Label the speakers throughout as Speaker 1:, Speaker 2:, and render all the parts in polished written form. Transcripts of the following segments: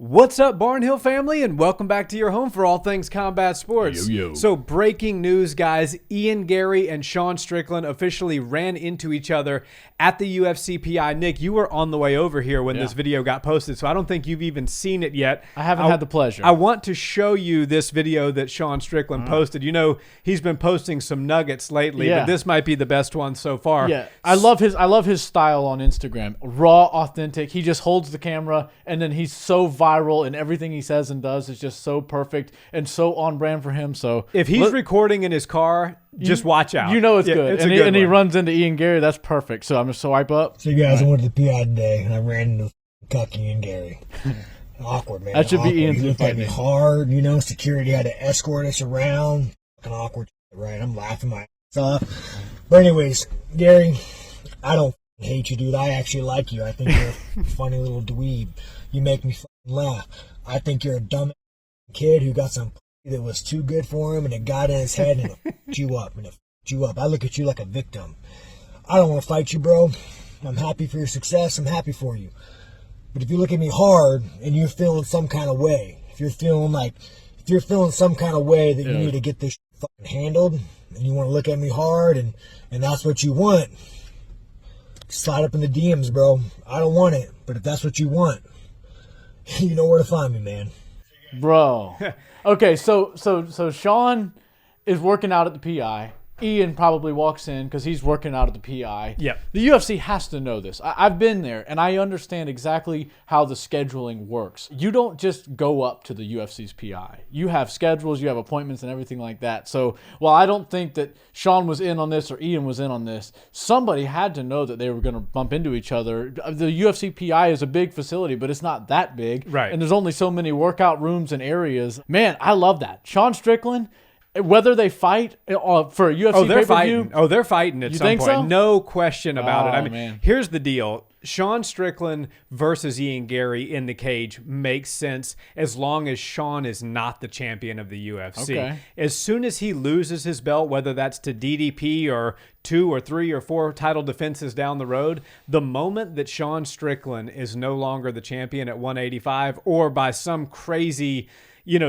Speaker 1: What's up, Barnhill family, and welcome back to your home for all things combat sports.
Speaker 2: Yo.
Speaker 1: So breaking news, guys. Ian Garry and Sean Strickland officially ran into each other at the UFC PI. Nick, you were on the way over here when this video got posted, so I don't think you've even seen it yet.
Speaker 2: I haven't had the pleasure.
Speaker 1: I want to show you this video that Sean Strickland posted. You know, he's been posting some nuggets lately, but this might be the best one so far.
Speaker 2: Yeah, I love his style on Instagram. Raw, authentic. He just holds the camera, and then he's so viral, and everything he says and does is just so perfect and so on brand for him. So
Speaker 1: if he's recording in his car, just watch out.
Speaker 2: You know it's good.
Speaker 1: It's
Speaker 2: and he runs into Ian Garry. That's perfect. So I'm going to swipe up.
Speaker 3: So guys, I went to the PI today, and I ran into fucking Ian Garry. Awkward, man.
Speaker 2: That should
Speaker 3: awkward.
Speaker 2: be Ian's
Speaker 3: He looked at me
Speaker 2: fight.
Speaker 3: hard, you know. Security had to escort us around. Fucking awkward, right? I'm laughing my ass off. But anyways, Gary, I don't hate you, dude. I actually like you. I think you're a funny little dweeb. You make me fucking laugh. I think you're a dumb kid who got some pussy that was too good for him, and it got in his head and it fucked you up. And it fucked you up. I look at you like a victim. I don't want to fight you, bro. I'm happy for your success. I'm happy for you. But if you look at me hard and you're feeling some kind of way, if you're feeling some kind of way that you need to get this shit fucking handled, and you want to look at me hard, and that's what you want, slide up in the DMs, bro. I don't want it, but if that's what you want, you know where to find me, man.
Speaker 2: Bro. Okay, so Sean is working out at the PI. Ian probably walks in because he's working out at the PI.
Speaker 1: Yep.
Speaker 2: The UFC has to know this. I've been there, and I understand exactly how the scheduling works. You don't just go up to the UFC's PI. You have schedules, you have appointments, and everything like that. So while I don't think that Sean was in on this or Ian was in on this, somebody had to know that they were going to bump into each other. The UFC PI is a big facility, but it's not that big.
Speaker 1: Right.
Speaker 2: And there's only so many workout rooms and areas. Man, I love that. Sean Strickland, whether they fight for a UFC
Speaker 1: they're
Speaker 2: pay-per-view,
Speaker 1: fighting. Oh, they're fighting at
Speaker 2: You
Speaker 1: some
Speaker 2: think
Speaker 1: point.
Speaker 2: so?
Speaker 1: No question about it. I mean,
Speaker 2: Man.
Speaker 1: here's the deal. Sean Strickland versus Ian Garry in the cage makes sense as long as Sean is not the champion of the UFC.
Speaker 2: Okay.
Speaker 1: As soon as he loses his belt, whether that's to DDP or 2 or 3 or 4 title defenses down the road, the moment that Sean Strickland is no longer the champion at 185, or by some crazy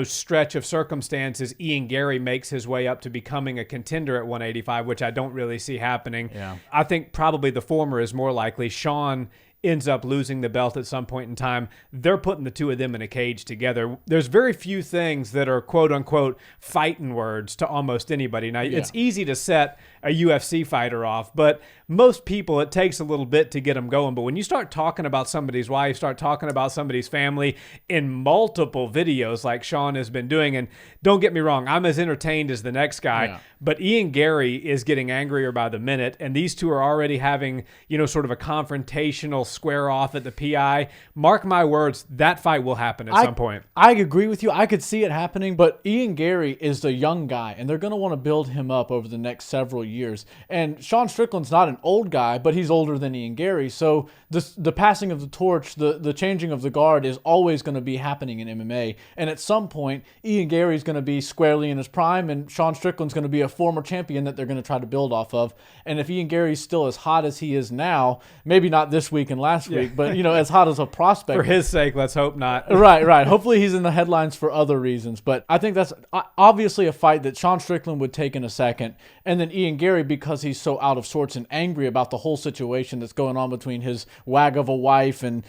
Speaker 1: stretch of circumstances, Ian Garry makes his way up to becoming a contender at 185, which I don't really see happening.
Speaker 2: Yeah.
Speaker 1: I think probably the former is more likely. Sean ends up losing the belt at some point in time. They're putting the two of them in a cage together. There's very few things that are quote unquote fighting words to almost anybody. Now, it's easy to set a UFC fighter off, but most people, it takes a little bit to get them going. But when you start talking about somebody's wife, start talking about somebody's family in multiple videos like Sean has been doing, and don't get me wrong, I'm as entertained as the next guy, but Ian Garry is getting angrier by the minute, and these two are already having, sort of a confrontational square off at the PI. Mark my words, that fight will happen at some point.
Speaker 2: I agree with you. I could see it happening, but Ian Garry is the young guy, and they're going to want to build him up over the next several years. And Sean Strickland's not an old guy, but he's older than Ian Garry. So the passing of the torch, the changing of the guard is always going to be happening in MMA. And at some point, Ian Garry's going to be squarely in his prime, and Sean Strickland's going to be a former champion that they're going to try to build off of. And if Ian Garry's still as hot as he is now, maybe not this week and last week, but as hot as a prospect.
Speaker 1: For his sake, let's hope not.
Speaker 2: Right. Hopefully he's in the headlines for other reasons. But I think that's obviously a fight that Sean Strickland would take in a second. And then Ian Garry, because he's so out of sorts and angry about the whole situation that's going on between his wag of a wife and,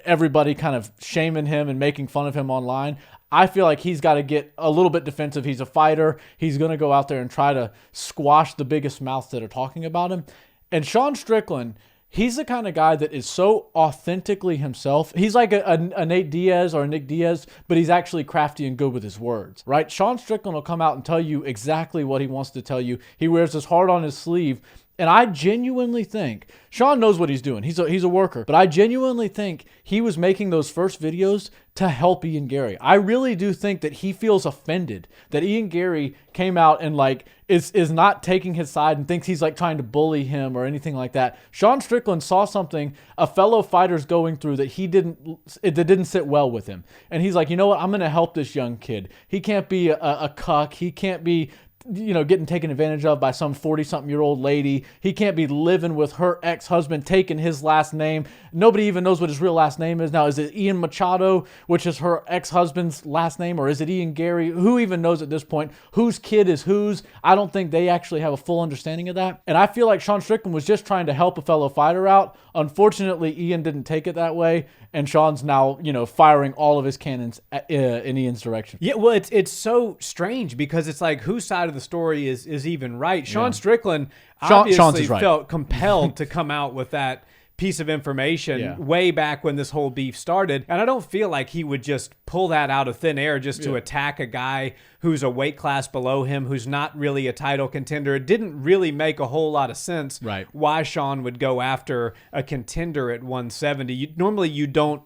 Speaker 2: everybody kind of shaming him and making fun of him online, I feel like he's got to get a little bit defensive. He's a fighter. He's going to go out there and try to squash the biggest mouths that are talking about him. And Sean Strickland, he's the kind of guy that is so authentically himself. He's like a Nate Diaz or a Nick Diaz, but he's actually crafty and good with his words, right? Sean Strickland will come out and tell you exactly what he wants to tell you. He wears his heart on his sleeve. And I genuinely think Sean knows what he's doing. He's a worker. But I genuinely think he was making those first videos to help Ian Garry. I really do think that he feels offended that Ian Garry came out and is not taking his side and thinks he's trying to bully him or anything like that. Sean Strickland saw something a fellow fighter's going through that that didn't sit well with him. And he's like, you know what? I'm going to help this young kid. He can't be a cuck. He can't be getting taken advantage of by some 40-something-year-old lady. He can't be living with her ex-husband, taking his last name. Nobody even knows what his real last name is now. Is it Ian Machado, which is her ex-husband's last name, or is it Ian Garry? Who even knows at this point? Whose kid is whose? I don't think they actually have a full understanding of that. And I feel like Sean Strickland was just trying to help a fellow fighter out. Unfortunately, Ian didn't take it that way, and Sean's now, firing all of his cannons in Ian's direction.
Speaker 1: Yeah, well, it's so strange because it's like, whose side of the story is even right? Sean Strickland obviously felt compelled to come out with that piece of information way back when this whole beef started. And I don't feel like he would just pull that out of thin air just to attack a guy who's a weight class below him, who's not really a title contender. It didn't really make a whole lot of sense why Sean would go after a contender at 170. Normally you don't,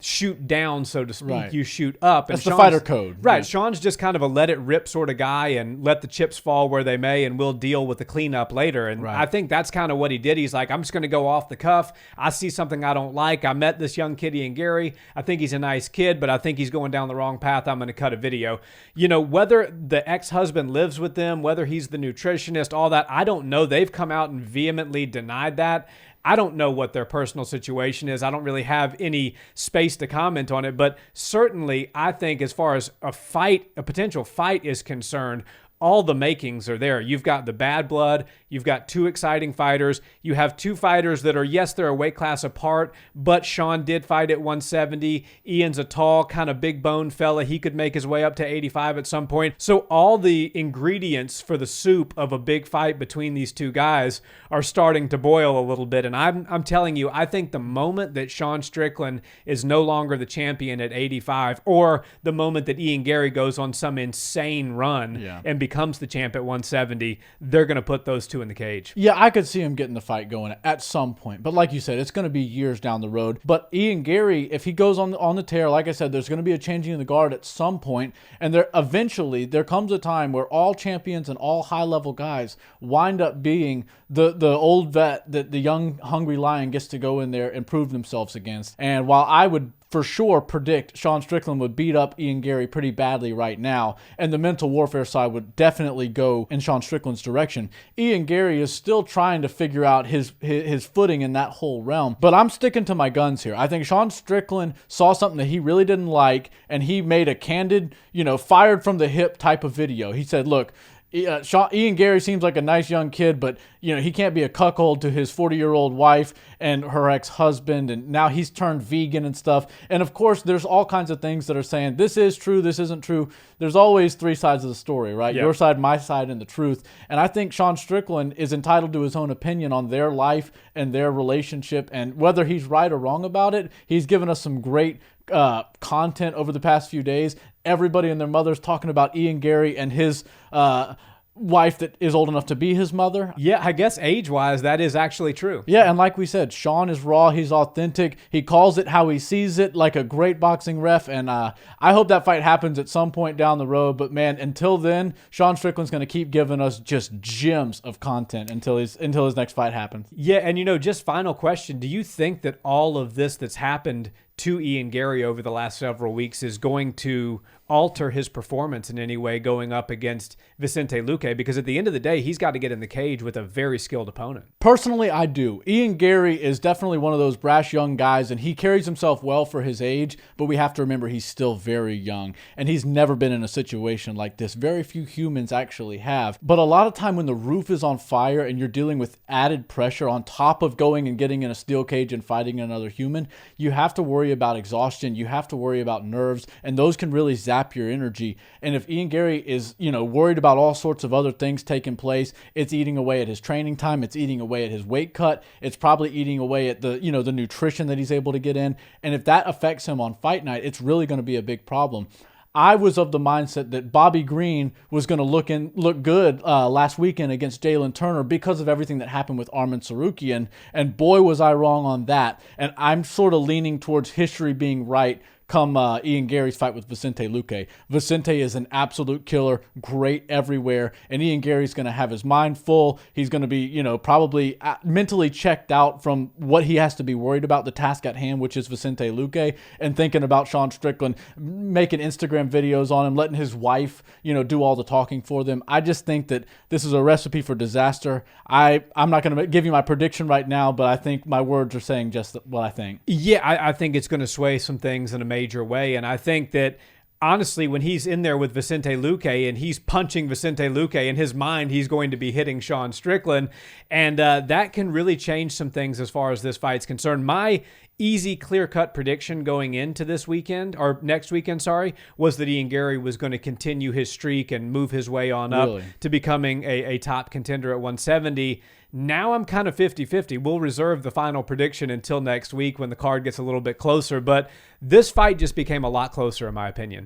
Speaker 1: shoot down, so to speak. You shoot up.
Speaker 2: That's the fighter code.
Speaker 1: Right. Sean's just kind of a let it rip sort of guy and let the chips fall where they may, and we'll deal with the cleanup later. And I think that's kind of what he did. He's like, I'm just going to go off the cuff. I see something I don't like. I met this young kid, Ian Garry. I think he's a nice kid, but I think he's going down the wrong path. I'm going to cut a video. Whether the ex-husband lives with them, whether he's the nutritionist, all that, I don't know. They've come out and vehemently denied that. I don't know what their personal situation is. I don't really have any space to comment on it, but certainly I think as far as a potential fight is concerned, all the makings are there. You've got the bad blood. You've got two exciting fighters. You have two fighters that are, yes, they're a weight class apart, but Sean did fight at 170. Ian's a tall, kind of big bone fella. He could make his way up to 85 at some point. So all the ingredients for the soup of a big fight between these two guys are starting to boil a little bit. And I'm telling you, I think the moment that Sean Strickland is no longer the champion at 85, or the moment that Ian Garry goes on some insane run and becomes the champ at 170, they're going to put those two in the cage.
Speaker 2: Yeah, I could see him getting the fight going at some point. But like you said, it's going to be years down the road. But Ian Garry, if he goes on the tear, like I said, there's going to be a changing of the guard at some point. And there comes a time where all champions and all high-level guys wind up being the old vet that the young, hungry lion gets to go in there and prove themselves against. And while I would for sure predict Sean Strickland would beat up Ian Garry pretty badly right now, and the mental warfare side would definitely go in Sean Strickland's direction, Ian Garry is still trying to figure out his footing in that whole realm. But I'm sticking to my guns here. I think Sean Strickland saw something that he really didn't like, and he made a candid, fired from the hip type of video. He said, look, Ian Garry seems like a nice young kid, but he can't be a cuckold to his 40-year-old wife and her ex-husband, and now he's turned vegan and stuff. And of course, there's all kinds of things that are saying this is true, this isn't true. There's always three sides of the story, right? Your side, my side, and the truth. And I think Sean Strickland is entitled to his own opinion on their life and their relationship, and whether he's right or wrong about it. He's given us some great content over the past few days. Everybody and their mother's talking about Ian Garry and his wife that is old enough to be his mother.
Speaker 1: Yeah, I guess age-wise, that is actually true.
Speaker 2: Yeah, and like we said, Sean is raw. He's authentic. He calls it how he sees it, like a great boxing ref. And I hope that fight happens at some point down the road. But man, until then, Sean Strickland's going to keep giving us just gems of content until his next fight happens.
Speaker 1: Yeah, and just final question. Do you think that all of this that's happened to Ian Garry over the last several weeks is going to alter his performance in any way going up against Vicente Luque? Because at the end of the day, he's got to get in the cage with a very skilled opponent.
Speaker 2: Personally, I do. Ian Garry is definitely one of those brash young guys, and he carries himself well for his age, but we have to remember he's still very young, and he's never been in a situation like this. Very few humans actually have. But a lot of time when the roof is on fire and you're dealing with added pressure on top of going and getting in a steel cage and fighting another human, you have to worry about exhaustion. You have to worry about nerves, and those can really zap your energy. And if Ian Garry is, worried about all sorts of other things taking place, it's eating away at his training time. It's eating away at his weight cut. It's probably eating away at the nutrition that he's able to get in. And if that affects him on fight night, it's really going to be a big problem. I was of the mindset that Bobby Green was going to look good last weekend against Jalen Turner because of everything that happened with Arman Tsarukyan, and boy was I wrong on that. And I'm sort of leaning towards history being right come Ian Garry's fight with Vicente Luque. Vicente is an absolute killer, great everywhere, and Ian Garry's going to have his mind full. He's going to be, probably mentally checked out from what he has to be worried about, the task at hand, which is Vicente Luque, and thinking about Sean Strickland, making Instagram videos on him, letting his wife, do all the talking for them. I just think that this is a recipe for disaster. I'm not going to give you my prediction right now, but I think my words are saying just what I think.
Speaker 1: Yeah, I think it's going to sway some things in a major way, and I think that honestly, when he's in there with Vicente Luque and he's punching Vicente Luque, in his mind, he's going to be hitting Sean Strickland. And that can really change some things as far as this fight's concerned. My easy, clear-cut prediction going into this weekend, or next weekend, was that Ian Garry was going to continue his streak and move his way on up to becoming a top contender at 170. Now I'm kind of 50-50. We'll reserve the final prediction until next week when the card gets a little bit closer. But this fight just became a lot closer, in my opinion.